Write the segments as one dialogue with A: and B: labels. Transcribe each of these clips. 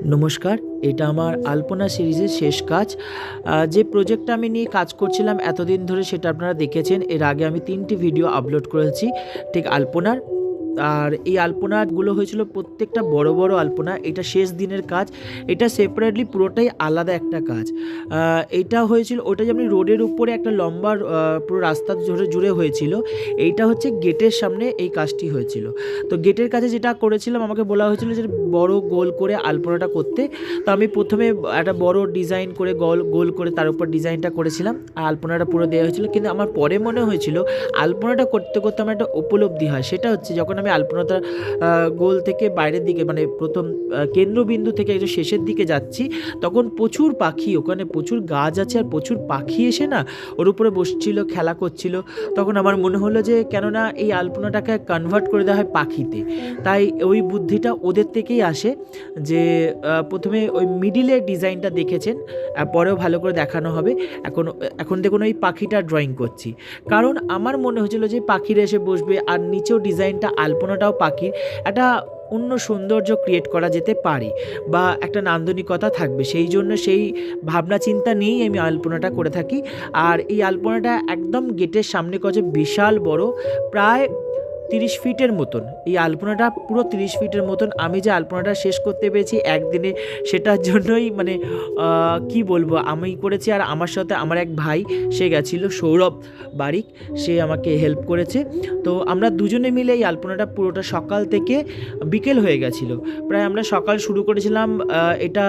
A: নমস্কার, এটা আমার আলপনা সিরিজের শেষ কাজ। যে প্রজেক্টটা আমি নিয়ে কাজ করছিলাম এতদিন ধরে সেটা আপনারা দেখেছেন। এর আগে আমি 3টি ভিডিও আপলোড করেছি ঠিক আলপনার। আর এই আলপনাগুলো হয়েছিল প্রত্যেকটা বড় বড় আলপনা। এটা শেষ দিনের কাজ। এটা সেপারেটলি পুরোটাই আলাদা একটা কাজ। এইটা হয়েছিল ওটা যেমন রোডের উপরে একটা লম্বা পুরো রাস্তা জুড়ে হয়েছিল। এইটা হচ্ছে গেটের সামনে এই কাজটি হয়েছিল। তো গেটের কাছে যেটা করেছিলাম আমাকে বলা হয়েছিল যে বড় গোল করে আলপনাটা করতে। তো আমি প্রথমে একটা বড় ডিজাইন করে গোল করে তার উপর ডিজাইনটা করেছিলাম আর আলপনাটা পুরো দেওয়া হয়েছিল। কিন্তু আমার পরে মনে হয়েছিল আলপনাটা করতে করতে আমার একটা উপলব্ধি হয়, সেটা হচ্ছে যখন আমি আলপনাটা গোল থেকে বাইরের দিকে মানে প্রথম কেন্দ্রবিন্দু থেকে একটু শেষের দিকে যাচ্ছি, তখন প্রচুর পাখি, ওখানে প্রচুর গাছ আছে আর প্রচুর পাখি এসে না ওর উপরে বসছিল, খেলা করছিল। তখন আমার মনে হলো যে কেননা এই আলপনাটাকে কনভার্ট করে দেওয়া হয় পাখিতে। তাই ওই বুদ্ধিটা ওদের থেকেই আসে যে প্রথমে ওই মিডিলের ডিজাইনটা দেখেছেন, পরেও ভালো করে দেখানো হবে। এখন দেখুন ওই পাখিটা ড্রয়িং করছি, কারণ আমার মনে হয়েছিল যে পাখিরা এসে বসবে আর নিচেও ডিজাইনটা আলপনাটাও পাখির, একটা অন্য সৌন্দর্য ক্রিয়েট করা যেতে পারে বা একটা নান্দনিকতা থাকবে। সেই জন্য সেই ভাবনা চিন্তা নিয়েই আমি আলপনাটা করে থাকি। আর এই আলপনাটা একদম গেটের সামনে করেছে, বিশাল বড়, প্রায় 30 ফিটের মতন। এই আলপনাটা পুরো 30 ফিটের মতন। আমি যে আলপনাটা শেষ করতে পেরেছি একদিনে, সেটার জন্যই মানে কি বলবো, আমি করেছি আর আমার সাথে আমার এক ভাই সে গেছিলো, সৌরভ বারিক, সে আমাকে হেল্প করেছে। তো আমরা দুজনে মিলে এই আলপনাটা পুরোটা সকাল থেকে বিকেল হয়ে গেছিলো। প্রায় আমরা সকাল শুরু করেছিলাম এটা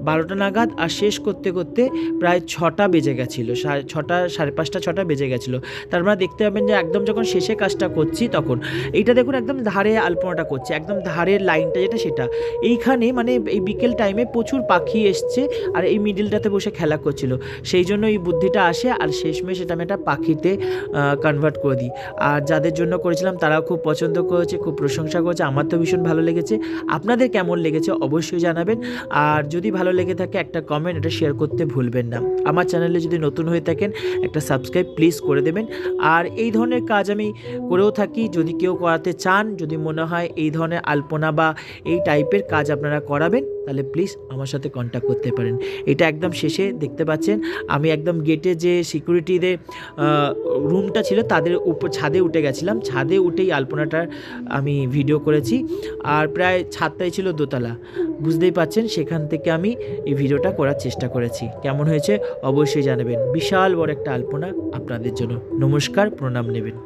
A: 12টা নাগাদ, আর শেষ করতে করতে প্রায় 6টা বেজে গেছিলো, 6টা, 5:30, 6টা বেজে গেছিলো। তার মানে দেখতে পাবেন যে একদম যখন শেষে কাজটা করছি তখন এইটা দেখুন একদম ধারে আলপনাটা করছে, একদম ধারের লাইনটা যেটা সেটা এইখানে মানে এই বিকেল টাইমে প্রচুর পাখি এসছে আর এই মিডিলটাতে বসে খেলা করছিল। সেই জন্য এই বুদ্ধিটা আসে আর শেষমেশ এটা আমি একটা পাখিতে কনভার্ট করে দিই। আর যাদের জন্য করেছিলাম তারাও খুব পছন্দ করেছে, খুব প্রশংসা করেছে। আমার তো ভীষণ ভালো লেগেছে। আপনাদের কেমন লেগেছে অবশ্যই জানাবেন। আর যদি ভালো লেগে থাকে একটা কমেন্ট, এটা শেয়ার করতে ভুলবেন না। আমার চ্যানেলে যদি নতুন হয়ে থাকেন একটা সাবস্ক্রাইব প্লিজ করে দেবেন। আর এই ধরনের কাজ আমি করেও থাকি। যদি কেউ করাতে চান, যদি মনে হয় এই ধরনের আলপনা বা এই টাইপের কাজ আপনারা করাবেন, তাহলে প্লিজ আমার সাথে কন্ট্যাক্ট করতে পারেন। এটা একদম শেষে দেখতে পাচ্ছেন আমি একদম গেটে যে সিকিউরিটিদের রুমটা ছিল তাদের উপর ছাদে উঠে গেছিলাম। ছাদে উঠেই আলপনাটার আমি ভিডিও করেছি। আর প্রায় ছাদটাই ছিল দোতলা, বুঝতেই পাচ্ছেন। সেখান থেকে আমি এই ভিডিওটা করার চেষ্টা করেছি। কেমন হয়েছে অবশ্যই জানাবেন। বিশাল বড় একটা আলপনা আপনাদের জন্য। নমস্কার, প্রণাম নেবেন।